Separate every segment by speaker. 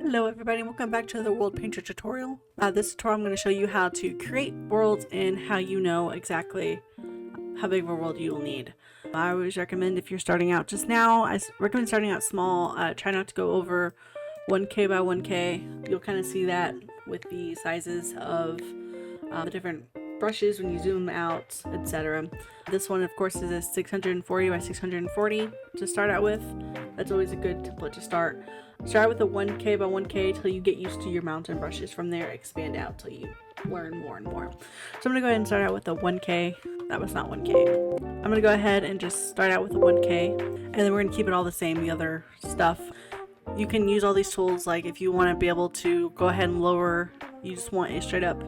Speaker 1: Hello everybody, welcome back to the WorldPainter tutorial. This tutorial I'm going to show you how to create worlds and how you know exactly how big of a world you will need. I always recommend, if you're starting out just now, I recommend starting out small. Try not to go over 1K by 1K. You'll kind of see that with the sizes of the different brushes when you zoom out, etc. This one of course is a 640 by 640 to start out with. That's always a good template to start. Start with a 1K by 1K till you get used to your mountain brushes. From there, expand out till you learn more and more. So I'm going to go ahead and start out with a 1K. That was not 1K. I'm going to go ahead and just start out with a 1K. And then we're going to keep it all the same, the other stuff. You can use all these tools, like if you want to be able to go ahead and lower, you just want a straight up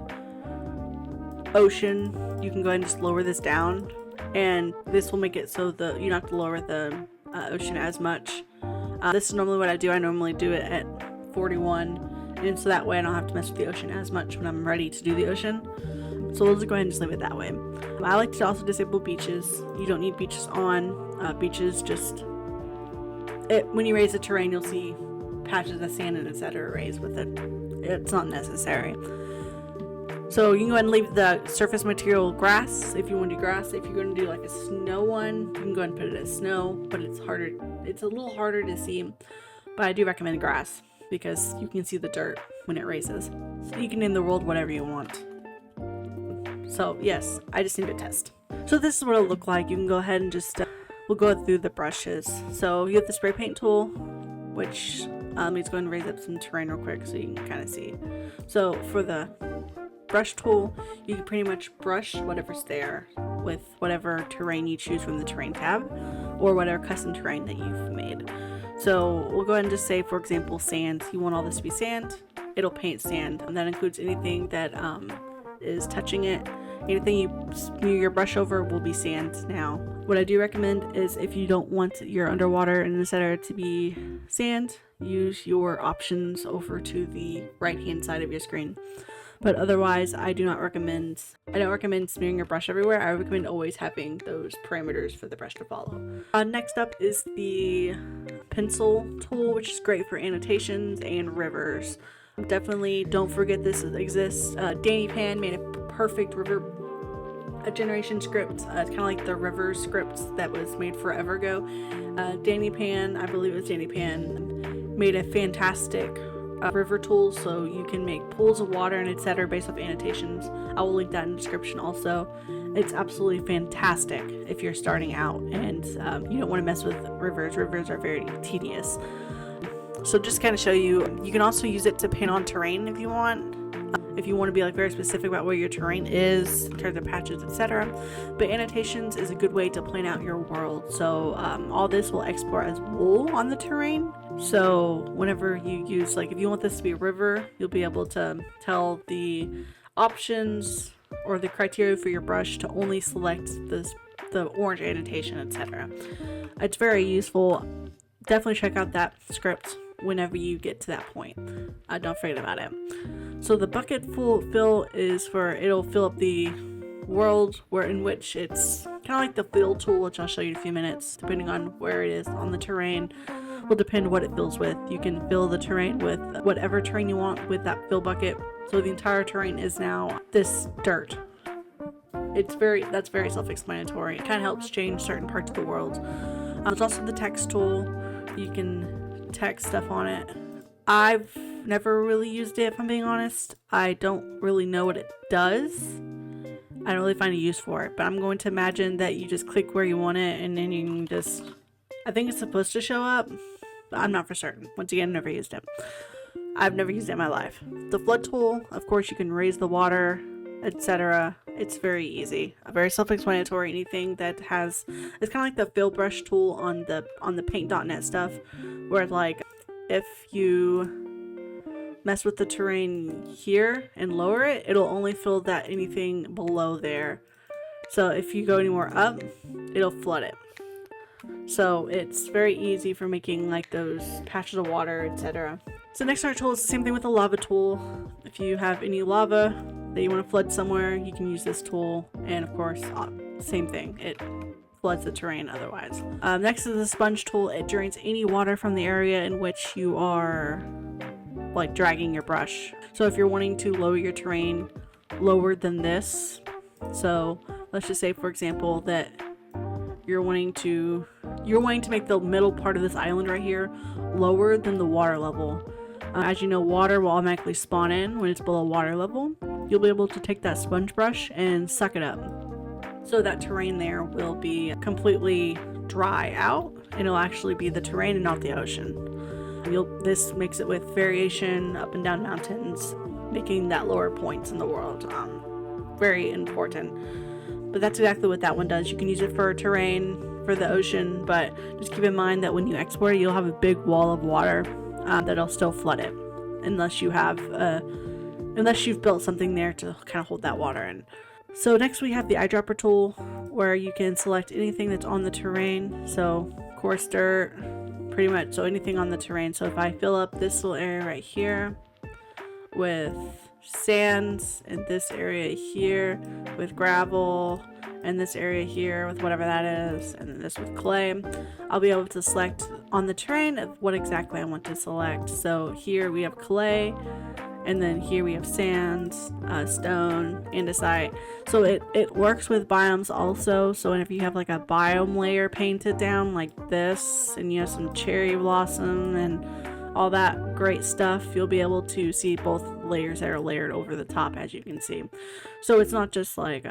Speaker 1: ocean, you can go ahead and just lower this down. And this will make it so you don't have to lower the ocean as much. This is normally what I do. I normally do it at 41, and so that way I don't have to mess with the ocean as much when I'm ready to do the ocean. So we'll just go ahead and just leave it that way. I like to also disable beaches. You don't need beaches on. Beaches just... when you raise the terrain, you'll see patches of sand and etc. raised with it. It's not necessary. So you can go ahead and leave the surface material grass if you want to do grass. If you're going to do like a snow one, you can go ahead and put it as snow, but it's a little harder to see. But I do recommend grass because you can see the dirt when it raises. So you can name the world whatever you want. So yes, I just need to test. So this is what it'll look like. You can go ahead and just, we'll go through the brushes. So you have the spray paint tool, which let's go ahead and raise up some terrain real quick so you can kind of see. So for the brush tool, you can pretty much brush whatever's there with whatever terrain you choose from the terrain tab or whatever custom terrain that you've made. So we'll go ahead and just say, for example, sand. You want all this to be sand, it'll paint sand, and that includes anything that is touching it. Anything you smear your brush over will be sand now. What I do recommend is, if you don't want your underwater and etc. to be sand, use your options over to the right hand side of your screen. But otherwise, I don't recommend smearing your brush everywhere. I recommend always having those parameters for the brush to follow. Next up is the pencil tool, which is great for annotations and rivers. Definitely don't forget this exists. Danny Pan made a perfect river generation script. It's kind of like the river scripts that was made forever ago. Danny Pan, I believe it was Danny Pan, made a fantastic river tools, so you can make pools of water and etc. based off annotations. I will link that in the description also. It's absolutely fantastic if you're starting out and you don't want to mess with rivers. Rivers are very tedious. So just kind of show you, you can also use it to paint on terrain if you want. If you want to be like very specific about where your terrain is in terms of patches, etc. But annotations is a good way to plan out your world. So all this will export as wool on the terrain. So whenever you use, like if you want this to be a river, you'll be able to tell the options or the criteria for your brush to only select the orange annotation, etc. It's very useful. Definitely check out that script whenever you get to that point. Don't forget about it. So the bucket fill is it'll fill up the world in which it's kind of like the fill tool, which I'll show you in a few minutes, depending on where it is on the terrain. Will depend what it fills with. You can fill the terrain with whatever terrain you want with that fill bucket. So the entire terrain is now this dirt. That's very self-explanatory. It kind of helps change certain parts of the world. There's also the text tool. You can text stuff on it. I've never really used it, if I'm being honest. I don't really know what it does. I don't really find a use for it, but I'm going to imagine that you just click where you want it and then you can just, I think it's supposed to show up, but I'm not for certain. Once again, I've never used it. I've never used it in my life. The flood tool, of course, you can raise the water, etc. It's very easy, very self-explanatory. Anything that has, it's kind of like the fill brush tool on the paint.net stuff, where like if you mess with the terrain here and lower it, it'll only fill that anything below there. So if you go any more up, it'll flood it. So it's very easy for making like those patches of water, etc. So next art tool is the same thing with the lava tool. If you have any lava that you want to flood somewhere, you can use this tool. And of course, same thing. It floods the terrain otherwise. Next is the sponge tool. It drains any water from the area in which you are like dragging your brush. So if you're wanting to lower your terrain lower than this, so let's just say for example that you're wanting to make the middle part of this island right here lower than the water level. As you know, water will automatically spawn in when it's below water level. You'll be able to take that sponge brush and suck it up. So that terrain there will be completely dry out, and it'll actually be the terrain and not the ocean. This makes it with variation up and down mountains, making that lower points in the world very important. But that's exactly what that one does. You can use it for terrain, for the ocean, but just keep in mind that when you export it, you'll have a big wall of water that'll still flood it, unless you've built something there to kind of hold that water in. So next we have the eyedropper tool, where you can select anything that's on the terrain. So coarse dirt, pretty much, so anything on the terrain. So if I fill up this little area right here with sands, and this area here with gravel, and this area here with whatever that is, and then this with clay, I'll be able to select on the terrain of what exactly I want to select. So here we have clay, and then here we have sand, stone, andesite. So it works with biomes also. So if you have like a biome layer painted down like this, and you have some cherry blossom and all that great stuff, you'll be able to see both layers that are layered over the top, as you can see. So it's not just like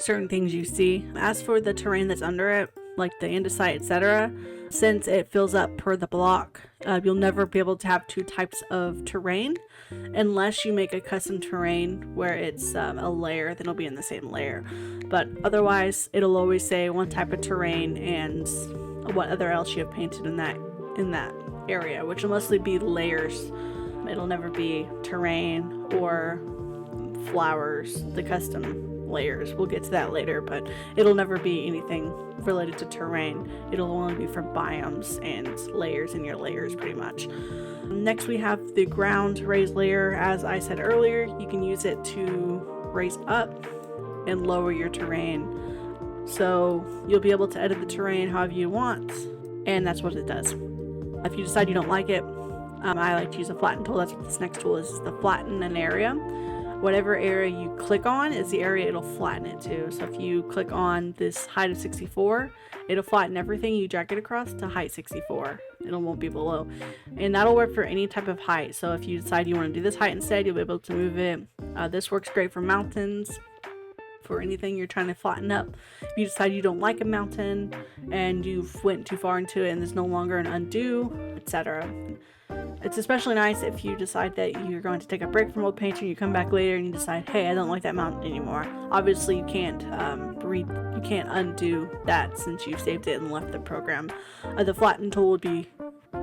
Speaker 1: certain things you see. As for the terrain that's under it, like the andesite, etc., since it fills up per the block, you'll never be able to have two types of terrain unless you make a custom terrain where it's a layer, then it'll be in the same layer. But otherwise, it'll always say one type of terrain and what other else you have painted in that area, which will mostly be layers. It'll never be terrain or flowers, the custom layers. We'll get to that later, but it'll never be anything related to terrain. It'll only be for biomes and layers in your layers, pretty much. Next we have the ground raise layer. As I said earlier, you can use it to raise up and lower your terrain. So you'll be able to edit the terrain however you want, and that's what it does. If you decide you don't like it, I like to use a flatten tool. That's what this next tool is, the flatten an area. Whatever area you click on is the area it'll flatten it to. So if you click on this height of 64, it'll flatten everything you drag it across to height 64. It won't be below. And that'll work for any type of height. So if you decide you want to do this height instead, you'll be able to move it. This works great for mountains, for anything you're trying to flatten up. If you decide you don't like a mountain and you've went too far into it and there's no longer an undo, etc. It's especially nice if you decide that you're going to take a break from WorldPainter, you come back later and you decide, hey, I don't like that mountain anymore. Obviously you can't undo that since you've saved it and left the program. The flatten tool would be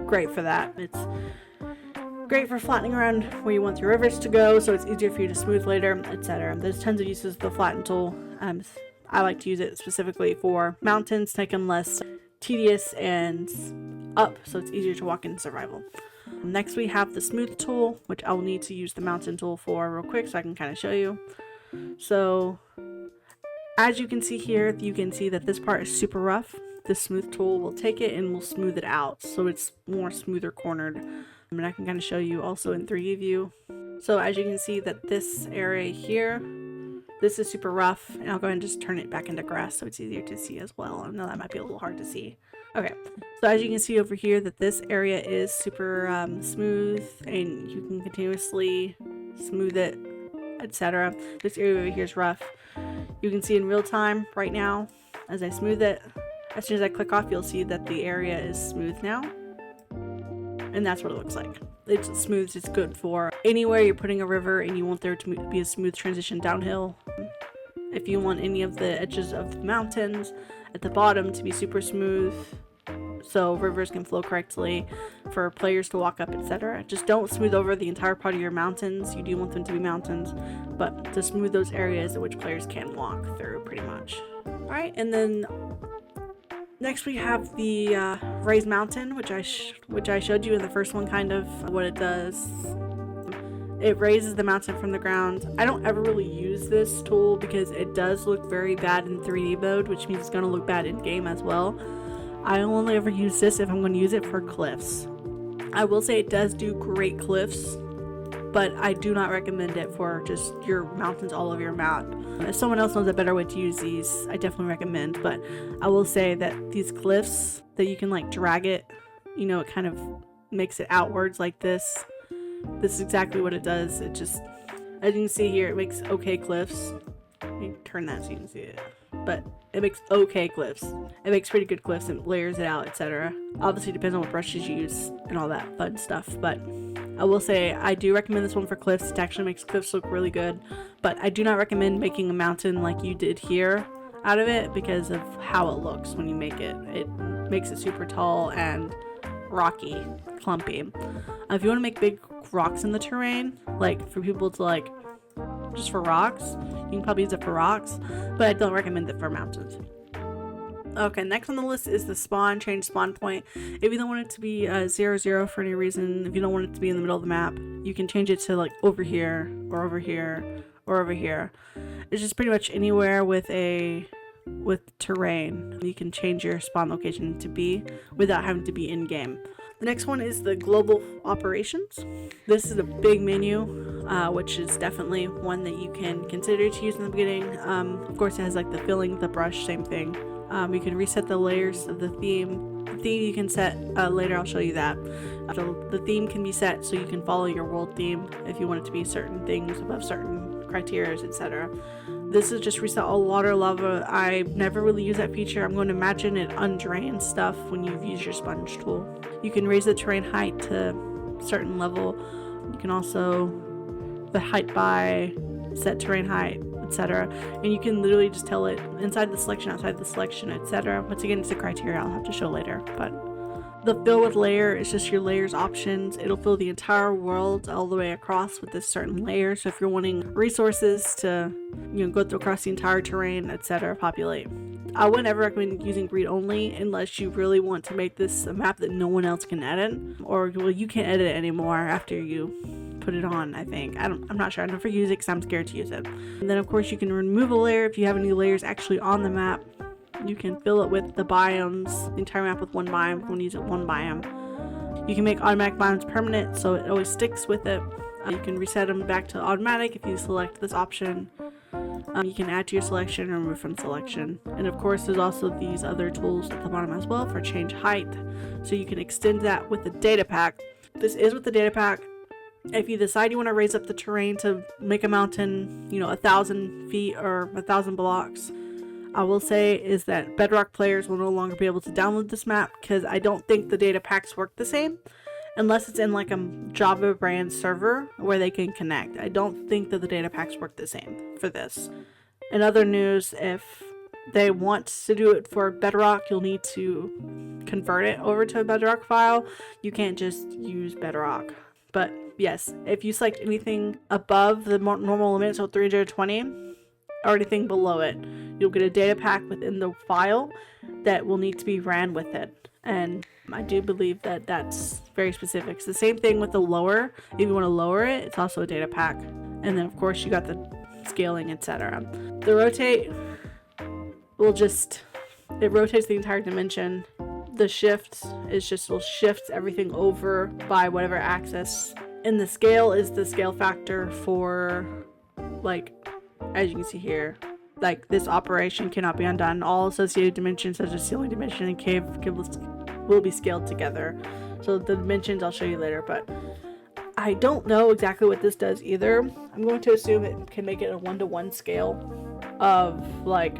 Speaker 1: great for that. It's great for flattening around where you want your rivers to go, so it's easier for you to smooth later, etc. There's tons of uses of the flatten tool. I like to use it specifically for mountains to make them less tedious and up, so it's easier to walk in survival. Next we have the smooth tool, which I will need to use the mountain tool for real quick so I can kind of show you. So as you can see here, you can see that this part is super rough. The smooth tool will take it and will smooth it out so it's more smoother cornered. And I can kind of show you also in 3D view. So as you can see that this area here, this is super rough, and I'll go ahead and just turn it back into grass so it's easier to see as well. I know that might be a little hard to see. Okay, so as you can see over here that this area is super smooth, and you can continuously smooth it, etc. This area over here is rough. You can see in real time right now as I smooth it. As soon as I click off, you'll see that the area is smooth now, and that's what it looks like. It's smooth. It's good for anywhere you're putting a river and you want there to be a smooth transition downhill. If you want any of the edges of the mountains at the bottom to be super smooth so rivers can flow correctly for players to walk up, etc. Just don't smooth over the entire part of your mountains. You do want them to be mountains, but to smooth those areas in which players can walk through, pretty much. Alright, and then next we have the raised mountain, which I showed you in the first one, kind of what it does. It raises the mountain from the ground. I don't ever really use this tool because it does look very bad in 3D mode, which means it's going to look bad in game as well. I only ever use this if I'm going to use it for cliffs. I will say it does do great cliffs, but I do not recommend it for just your mountains all over your map. If someone else knows a better way to use these, I definitely recommend, but I will say that these cliffs that you can like drag it, you know, it kind of makes it outwards like this. This is exactly what it does. It just, as you can see here, it makes okay cliffs. Let me turn that so you can see it. But it makes okay cliffs. It makes pretty good cliffs and layers it out, etc. Obviously depends on what brushes you use and all that fun stuff, but I will say I do recommend this one for cliffs. It actually makes cliffs look really good, but I do not recommend making a mountain like you did here out of it because of how it looks when you make it. It makes it super tall and rocky, clumpy. If you want to make big rocks in the terrain, like for people to like just for rocks, you can probably use it for rocks, but I don't recommend it for mountains. Okay, next on the list is the spawn, change spawn point. If you don't want it to be 0, for any reason, if you don't want it to be in the middle of the map, you can change it to like over here, or over here, or over here. It's just pretty much anywhere with terrain. You can change your spawn location to be without having to be in game. The next one is the global operations. This is a big menu, which is definitely one that you can consider to use in the beginning. Of course, it has like the filling, the brush, same thing. You can reset the layers of the theme. The theme you can set later, I'll show you that. The theme can be set so you can follow your world theme if you want it to be certain things above certain criteria, etc. This is just reset all water, lava. I never really use that feature. I'm going to imagine it undrains stuff when you've used your sponge tool. You can raise the terrain height to a certain level. You can also the height by set terrain height, etc. And you can literally just tell it inside the selection, outside the selection, etc. Once again, it's a criteria I'll have to show later. But the fill with layer is just your layers options. It'll fill the entire world all the way across with this certain layer. So if you're wanting resources to, go across the entire terrain, etc., populate. I wouldn't ever recommend using read only unless you really want to make this a map that no one else can edit, or well, you can't edit it anymore after you put it on. I think I'm not sure. I never use it because I'm scared to use it. And then of course you can remove a layer if you have any layers actually on the map. You can fill it with the biomes, the entire map with one biome. You can use it one biome. You can make automatic biomes permanent, so it always sticks with it. You can reset them back to automatic if you select this option. You can add to your selection or remove from selection. And of course there's also these other tools at the bottom as well for change height. So you can extend that with the data pack. This is with the data pack. If you decide you want to raise up the terrain to make a mountain, 1,000 feet or 1,000 blocks, I will say is that Bedrock players will no longer be able to download this map because I don't think the data packs work the same unless it's in like a Java brand server where they can connect. I don't think that the data packs work the same for this. In other news, if they want to do it for Bedrock, you'll need to convert it over to a Bedrock file. You can't just use Bedrock. But yes, if you select anything above the normal limit, so 320, or anything below it, you'll get a data pack within the file that will need to be ran with it. And I do believe that that's very specific. It's the same thing with the lower. If you want to lower it, it's also a data pack. And then of course you got the scaling, etc. The rotate will it rotates the entire dimension. The shift is just will shift everything over by whatever axis. And the scale is the scale factor for, like, as you can see here, like this operation cannot be undone. All associated dimensions such as ceiling dimension and cave will be scaled together. So the dimensions I'll show you later, but I don't know exactly what this does either. I'm going to assume it can make it a 1-to-1 scale of like,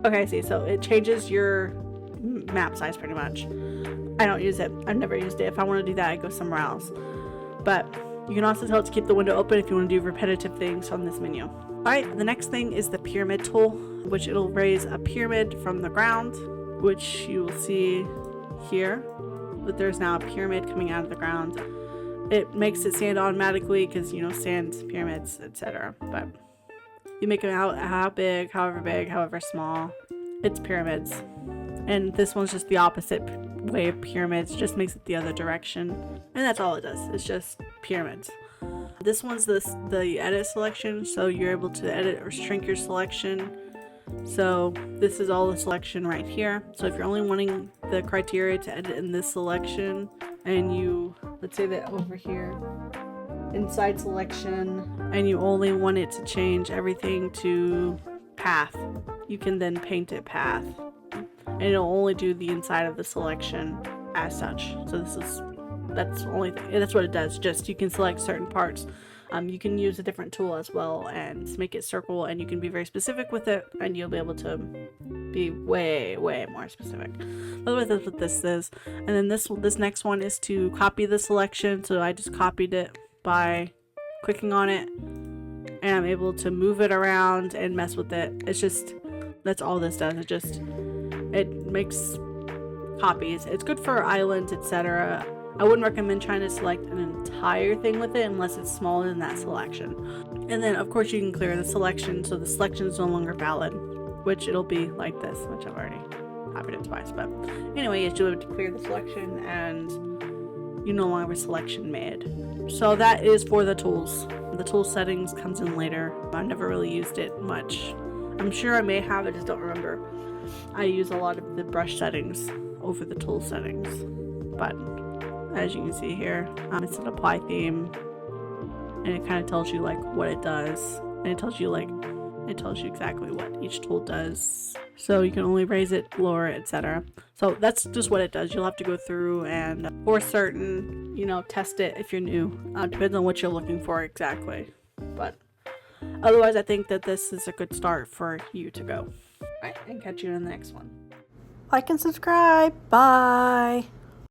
Speaker 1: okay, see, so it changes your map size pretty much. I don't use it. I've never used it. If I want to do that, I go somewhere else. But you can also tell it to keep the window open if you want to do repetitive things on this menu. Alright, the next thing is the pyramid tool, which it'll raise a pyramid from the ground, which you will see here, that there's now a pyramid coming out of the ground. It makes it sand automatically because, sand, pyramids, etc. But you make them out how big, however small. It's pyramids. And this one's just the opposite way of pyramids, just makes it the other direction. And that's all it does, it's just pyramids. This one's the edit selection, so you're able to edit or shrink your selection. So this is all the selection right here. So if you're only wanting the criteria to edit in this selection and you let's say that over here, inside selection, and you only want it to change everything to path, you can then paint it path, and it'll only do the inside of the selection as such. So that's what it does. Just you can select certain parts. You can use a different tool as well and make it circle, and you can be very specific with it, and you'll be able to be way more specific. Otherwise, that's what this is. And then this next one is to copy the selection. So I just copied it by clicking on it, and I'm able to move it around and mess with it. It's just, that's all this does. It makes copies. It's good for islands, etc. I wouldn't recommend trying to select an entire thing with it unless it's smaller than that selection. And then of course you can clear the selection, so the selection is no longer valid, which it'll be like this, which I've already copied it twice. But anyway, yes, you'll have to clear the selection and you no longer have a selection made. So that is for the tools. The tool settings comes in later. I've never really used it much. I'm sure I may have, I just don't remember. I use a lot of the brush settings over the tool settings. But as you can see here, it's an apply theme, and it kind of tells you like what it does, and it tells you exactly what each tool does. So you can only raise it, lower it, etc. So that's just what it does. You'll have to go through and for certain, test it if you're new. Depends on what you're looking for exactly. But otherwise, I think that this is a good start for you to go. All right, and catch you in the next one. Like and subscribe. Bye.